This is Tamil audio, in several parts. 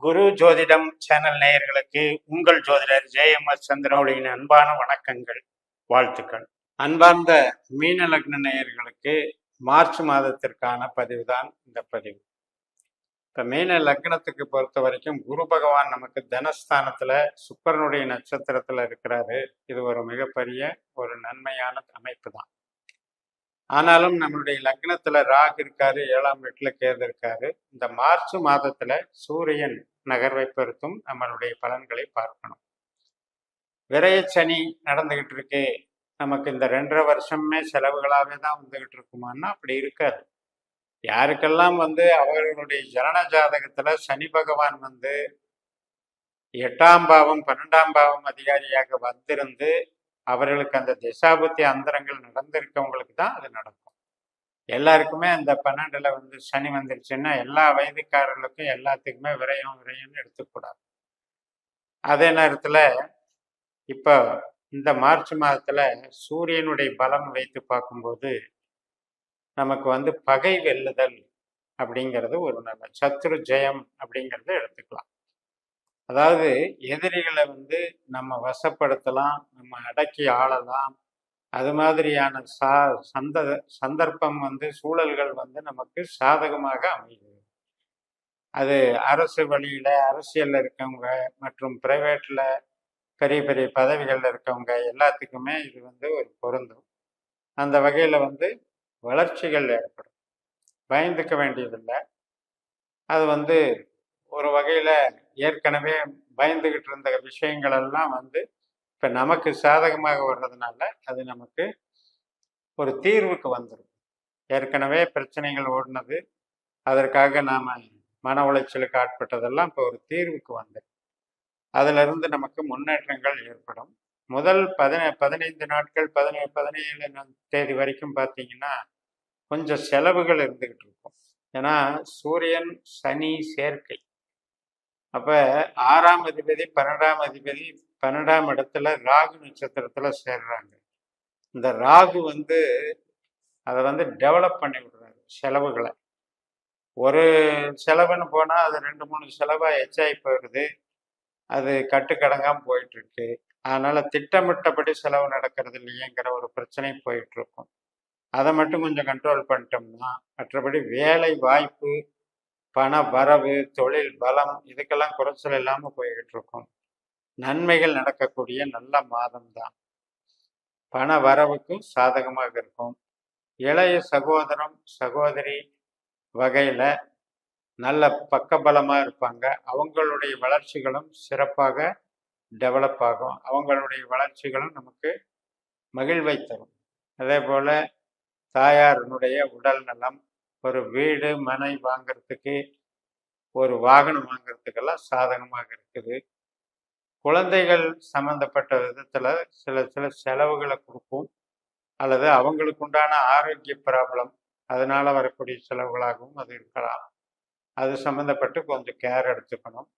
குரு ஜோதிடம் சேனல் நேயர்களுக்கு உங்கள் ஜோதிடர் ஜே.எம்.எஸ். சந்திரமௌலியின் அன்பான வணக்கங்கள், வாழ்த்துக்கள். அன்பார்ந்த மீன லக்ன நேயர்களுக்கு மார்ச் மாதத்திற்கான பதிவு தான் இந்த பதிவு. இப்போ மீன லக்னத்துக்கு பொறுத்த வரைக்கும் குரு பகவான் நமக்கு தனஸ்தானத்துல சுக்கிரனுடைய நட்சத்திரத்துல இருக்கிறாரு. இது ஒரு மிகப்பெரிய ஒரு நன்மையான அமைப்பு தான். ஆனாலும் நம்மளுடைய லக்னத்துல ராகு இருக்காரு, 7ஆம் வீட்டுல கேது இருக்காரு. இந்த மார்ச் மாதத்துல சூரியன் நகர்வை பொறுத்தும் நம்மளுடைய பலன்களை பார்க்கணும். விரய சனி நடந்துகிட்டு இருக்கு, நமக்கு இந்த 2.5 வருஷமே செலவுகளாவே தான் வந்துகிட்டு இருக்குமான்னா அப்படி இருக்காது. யாருக்கெல்லாம் அவர்களுடைய ஜனன ஜாதகத்துல சனி பகவான் 8ஆம் பாவம் 12ஆம் பாவம் அதிகாரியாக வந்திருந்து அவர்களுக்கு அந்த திசாபுத்தி அந்தரங்கள் நடந்திருக்கவங்களுக்கு தான் அது நடக்கும். எல்லாருக்குமே அந்த 12ல சனி வந்துருச்சுன்னா எல்லா வயதுக்காரர்களுக்கும் எல்லாத்துக்குமே விரயம்னு எடுத்துக்கூடாது. அதே நேரத்துல இப்போ இந்த மார்ச் மாதத்துல சூரியனுடைய பலம் வைத்து பார்க்கும்போது நமக்கு பகை வெல்லுதல் அப்படிங்கிறது ஒரு நல்ல சத்ரு ஜெயம் அப்படிங்கிறத எடுத்துக்கலாம். அதாவது எதிரிகளை நம்ம வசப்படுத்தலாம், நம்ம அடக்கி ஆளலாம். அது மாதிரியான சந்தர்ப்பம் சூழல்கள் நமக்கு சாதகமாக அமைகிறது. அது அரசு வழியில அரசியல்ல இருக்கவங்க மற்றும் பிரைவேட்ல பெரிய பெரிய பதவிகள்ல இருக்கவங்க எல்லாத்துக்குமே இது ஒரு பொருந்தும். அந்த வகையில வளர்ச்சிகள் ஏற்படும். பயந்துக்க வேண்டியதில்லை. அது ஒரு வகையில ஏற்கனவே பயந்துகிட்டு இருந்த விஷயங்கள் எல்லாம் இப்ப நமக்கு சாதகமாக வர்றதுனால அது நமக்கு ஒரு தீர்வுக்கு வந்துடும். ஏற்கனவே பிரச்சனைகள் ஓடினது, அதற்காக நாம மன உளைச்சலுக்கு ஆட்பட்டதெல்லாம் இப்போ ஒரு தீர்வுக்கு வந்துடும். அதுல இருந்து நமக்கு முன்னேற்றங்கள் ஏற்படும். முதல் 15 நாட்கள் 17 தேதி வரைக்கும் பார்த்தீங்கன்னா கொஞ்சம் செலவுகள் இருந்துகிட்டு இருக்கும். ஏன்னா சூரியன் சனி சேர்க்கை. அப்ப 6ஆம் அதிபதி 12ஆம் அதிபதி 12ஆம் இடத்துல ராகு நட்சத்திரத்துல சேர்றாங்க. இந்த ராகு அதை டெவலப் பண்ணி விடுறாரு செலவுகளை. ஒரு செலவுன்னு போனா அது 2-3 செலவா எச்சாகி போயிடுது. அது கட்டுக்கடங்காம போயிட்டு இருக்கு. அதனால திட்டமிட்டபடி செலவு நடக்கிறது இல்லையேங்கிற ஒரு பிரச்சனை போயிட்டு இருக்கும். அதை மட்டும் கொஞ்சம் கண்ட்ரோல் பண்ணிட்டோம்னா மற்றபடி வேலை வாய்ப்பு, பண வரவு, தொழில் பலம் இதுக்கெல்லாம் குறைச்சல் இல்லாம போய்கிட்டு இருக்கும். நன்மைகள் நடக்கக்கூடிய நல்ல மாதம் தான். பண வரவுக்கும் சாதகமாக இருக்கும். இளைய சகோதரம் சகோதரி வகையில நல்ல பக்கபலமா இருப்பாங்க. அவங்களுடைய வளர்ச்சிகளும் சிறப்பாக டெவலப் ஆகும். அவங்களுடைய வளர்ச்சிகளும் நமக்கு மகிழ்வை தரும். அதே போல தாயாரினுடைய உடல் நலம், ஒரு வீடு மனை வாங்கிறதுக்கு, ஒரு வாகனம் வாங்கிறதுக்கெல்லாம் சாதகமாக இருக்குது. குழந்தைகள் சம்பந்தப்பட்ட விதத்துல சில செலவுகளை கொடுக்கும், அல்லது அவங்களுக்கு உண்டான ஆரோக்கிய ப்ராப்ளம் அதனால வரக்கூடிய செலவுகளாகவும் அது இருக்கலாம். அது சம்மந்தப்பட்டு கொஞ்சம் கேர் எடுத்துக்கணும்.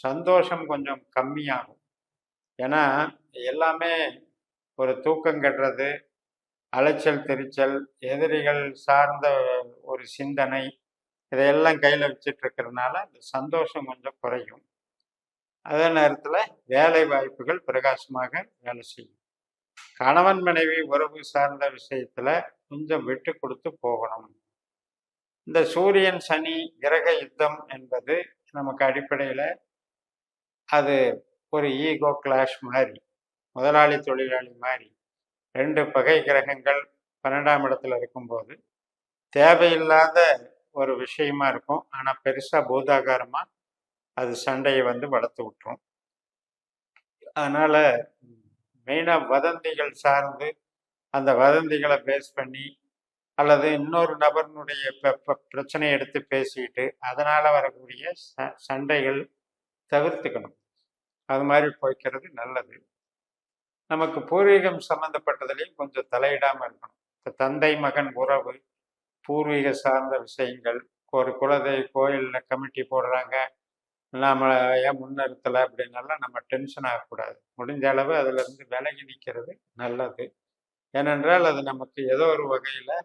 சந்தோஷம் கொஞ்சம் கம்மியாகும். ஏன்னா எல்லாமே ஒரு தூக்கம் கெடுறது, அலைச்சல் திருச்சல், எதிரிகள் சார்ந்த ஒரு சிந்தனை, இதையெல்லாம் கையில் வச்சுட்டு இருக்கிறதுனால அந்த சந்தோஷம் கொஞ்சம் குறையும். அதே நேரத்தில் வேலை வாய்ப்புகள் பிரகாசமாக வேலை செய்யும். கணவன் மனைவி உறவு சார்ந்த விஷயத்துல கொஞ்சம் விட்டு கொடுத்து போகணும். இந்த சூரியன் சனி கிரக யுத்தம் என்பது நமக்கு அடிப்படையில் அது ஒரு ஈகோ கிளாஷ் மாதிரி, முதலாளி தொழிலாளி மாதிரி 2 பகை கிரகங்கள் 12ஆம் இடத்துல இருக்கும்போது தேவையில்லாத ஒரு விஷயமா இருக்கும். ஆனால் பெருசா பூதாகாரமா அது சண்டையை வளர்த்து விட்டுரும். அதனால மெயினாக வதந்திகள் சார்ந்து அந்த வதந்திகளை பேஸ் பண்ணி அல்லது இன்னொரு நபர்னுடைய பிரச்சனையை எடுத்து பேசிட்டு அதனால வரக்கூடிய சண்டைகள் தவிர்த்துக்கணும். அது மாதிரி போய்க்கிறது நல்லது. நமக்கு பூர்வீகம் சம்பந்தப்பட்டதுலையும் கொஞ்சம் தலையிடாமல் இருக்கணும். இப்போ தந்தை மகன் உறவு, பூர்வீக சார்ந்த விஷயங்கள், ஒரு குலதெய்வ கோயிலில் கமிட்டி போடுறாங்க, நாம ஏன் முன்னிறுத்தலை அப்படின்னாலாம் நம்ம டென்ஷன் ஆகக்கூடாது. முடிஞ்ச அளவு அதுலேருந்து விலகி நிற்கிறது நல்லது. ஏனென்றால் அது நமக்கு ஏதோ ஒரு வகையில்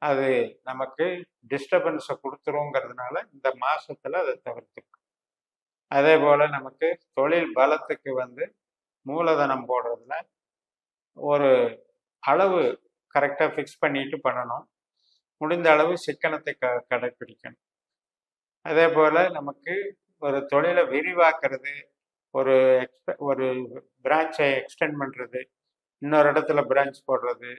அது நமக்கு டிஸ்டர்பன்ஸை கொடுத்துருங்கிறதுனால இந்த மாசத்துல அதை தவிர்த்துக்கணும். அதே போல் நமக்கு தொழில் பலத்துக்கு வந்து மூலதனம் போடுறதுல ஒரு அளவு கரெக்டாக ஃபிக்ஸ் பண்ணிட்டு பண்ணணும். முடிந்த அளவு சிக்கனத்தை கடைப்பிடிக்கணும். அதே போல் நமக்கு ஒரு தொழிலை விரிவாக்குறது, ஒரு ஒரு பிரான்ச்சை எக்ஸ்டெண்ட் பண்ணுறது, இன்னொரு இடத்துல பிரான்ச் போடுறது,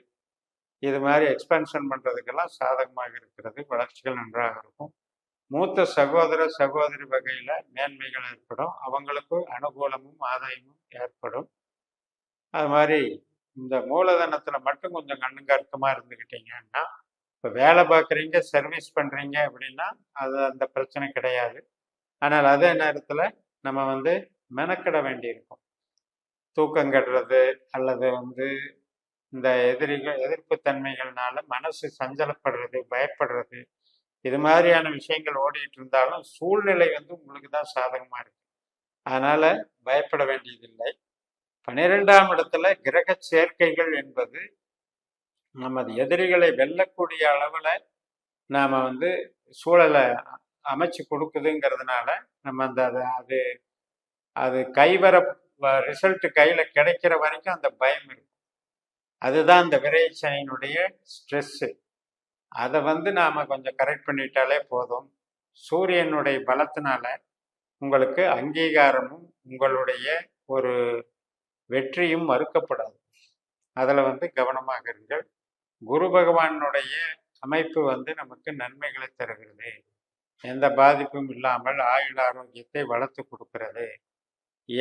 இது மாதிரி எக்ஸ்பென்ஷன் பண்ணுறதுக்கெல்லாம் சாதகமாக இருக்கிறது. வளர்ச்சிகள் நன்றாக இருக்கும். மூத்த சகோதர சகோதரி வகையில் மேன்மைகள் ஏற்படும். அவங்களுக்கு அனுகூலமும் ஆதாயமும் ஏற்படும். அது மாதிரி இந்த மூலதனத்தில் மட்டும் கொஞ்சம் கண்ணுங்கருக்கமாக இருந்துக்கிட்டீங்கன்னா, இப்போ வேலை பார்க்குறீங்க, சர்வீஸ் பண்ணுறீங்க அப்படின்னா அது அந்த பிரச்சனை கிடையாது. ஆனால் அதே நேரத்தில் நம்ம வந்து மெனக்கிட வேண்டியிருக்கும். தூக்கம் கெடுறது அல்லது வந்து இந்த எதிர்ப்பு தன்மைகள்னால மனசு சஞ்சலப்படுறது, பயப்படுறது, இது மாதிரியான விஷயங்கள் ஓடிட்டு இருந்தாலும் சூழ்நிலை வந்து உங்களுக்கு தான் சாதகமாக இருக்கு. அதனால பயப்பட வேண்டியதில்லை. 12ஆம் இடத்துல கிரக சேர்க்கைகள் என்பது நமது எதிரிகளை வெல்லக்கூடிய அளவில் நாம் வந்து சூழலை அமைச்சு கொடுக்குதுங்கிறதுனால நம்ம அந்த அது அது கைவர ரிசல்ட் கையில் கிடைக்கிற வரைக்கும் அந்த பயம் இருக்கும். அதுதான் அந்த விரைச்சனியினுடைய ஸ்ட்ரெஸ்ஸு. அதை வந்து நாம் கொஞ்சம் கரெக்ட் பண்ணிட்டாலே போதும். சூரியனுடைய பலத்தினால உங்களுக்கு அங்கீகாரமும் உங்களுடைய ஒரு வெற்றியும் மறுக்கப்படாது. அதில் வந்து கவனமாக இருங்கள். குரு பகவானுடைய அமைப்பு வந்து நமக்கு நன்மைகளை தருகிறது. எந்த பாதிப்பும் இல்லாமல் ஆயுள் ஆரோக்கியத்தை வளர்த்து கொடுக்கிறது.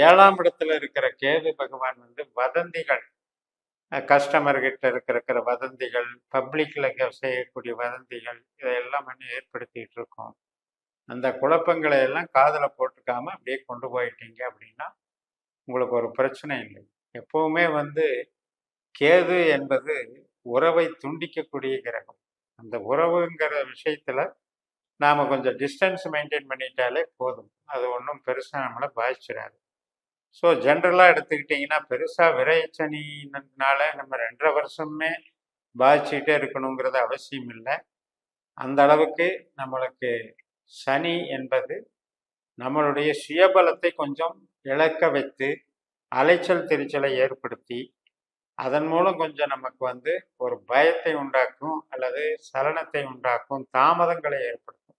7ஆம் இடத்துல இருக்கிற கேது பகவான் வந்து வதந்திகள், கஸ்டமர்கிட்ட இருக்கிற வதந்திகள், பப்ளிக்கில் செய்யக்கூடிய வதந்திகள், இதையெல்லாம் பண்ணி ஏற்படுத்திட்டு இருக்கோம். அந்த குழப்பங்களை எல்லாம் காதில் போட்டுக்காம அப்படியே கொண்டு போயிட்டீங்க அப்படின்னா உங்களுக்கு ஒரு பிரச்சனை இல்லை. எப்பவுமே வந்து கேது என்பது உறவை துண்டிக்கக்கூடிய கிரகம். அந்த உறவுங்கிற விஷயத்துல நாம கொஞ்சம் டிஸ்டன்ஸ் மெயின்டைன் பண்ணிட்டாலே போதும். அது ஒன்றும் பெருசாக நம்மளை பாதிச்சிடாது. ஸோ ஜென்ரலாக எடுத்துக்கிட்டிங்கன்னா பெருசாக விரைச்சனினால நம்ம 2.5 வருஷமே பாதிச்சுக்கிட்டே இருக்கணுங்கிறது அவசியம் இல்லை. அந்த அளவுக்கு நம்மளுக்கு சனி என்பது நம்மளுடைய சுயபலத்தை கொஞ்சம் இழக்க வைத்து அலைச்சல் திருச்சலை ஏற்படுத்தி அதன் மூலம் கொஞ்சம் நமக்கு வந்து ஒரு பயத்தை உண்டாக்கும் அல்லது சலனத்தை உண்டாக்கும், தாமதங்களை ஏற்படுத்தும்.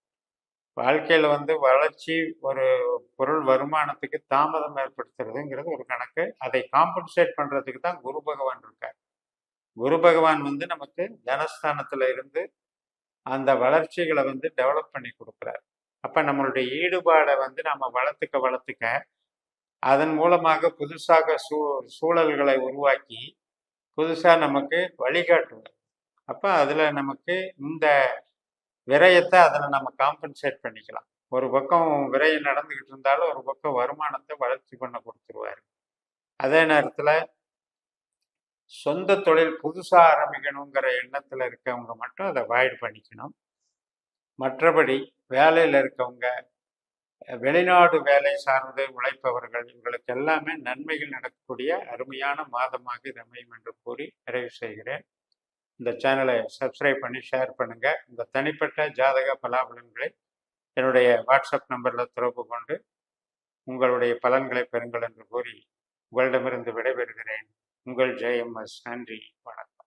வாழ்க்கையில் வந்து வளர்ச்சி, ஒரு பொருள் வருமானத்துக்கு தாமதம் ஏற்படுத்துறதுங்கிறது ஒரு கணக்கு. அதை காம்பன்சேட் பண்ணுறதுக்கு தான் குரு பகவான் இருக்கார். குரு பகவான் வந்து நமக்கு தனஸ்தானத்தில் இருந்து அந்த வளர்ச்சிகளை வந்து டெவலப் பண்ணி கொடுக்குறார். அப்போ நம்மளுடைய ஈடுபாடை வந்து நம்ம வளர்த்துக்க அதன் மூலமாக புதுசாக சூழல்களை உருவாக்கி புதுசாக நமக்கு வழிகாட்டுவார். அப்போ அதில் நமக்கு இந்த விரயத்தை அதில் நம்ம காம்பன்சேட் பண்ணிக்கலாம். ஒரு பக்கம் விரயம் நடந்துக்கிட்டு இருந்தாலும் ஒரு பக்கம் வருமானத்தை வளர்ச்சி பண்ண கொடுத்துருவார். அதே நேரத்தில் சொந்த தொழில் புதுசாக ஆரம்பிக்கணுங்கிற எண்ணத்தில் இருக்கவங்க மட்டும் அதை அவாய்ட் பண்ணிக்கணும். மற்றபடி வேலையில் இருக்கவங்க, வெளிநாடு வேலை சார்ந்து உழைப்பவர்கள், இவங்களுக்கு எல்லாமே நன்மைகள் நடக்கக்கூடிய அருமையான மாதமாக இது அமையும் என்று கூறி நிறைவு செய்கிறேன். இந்த சேனலை சப்ஸ்கிரைப் பண்ணி ஷேர் பண்ணுங்கள். இந்த தனிப்பட்ட ஜாதக பலாபலன்களை என்னுடைய வாட்ஸ்அப் நம்பரில் தொடர்பு கொண்டு உங்களுடைய பலன்களை பெறுங்கள் என்று கூறி உங்களிடமிருந்து விடைபெறுகிறேன். உங்கள் JMS. நன்றி, வணக்கம்.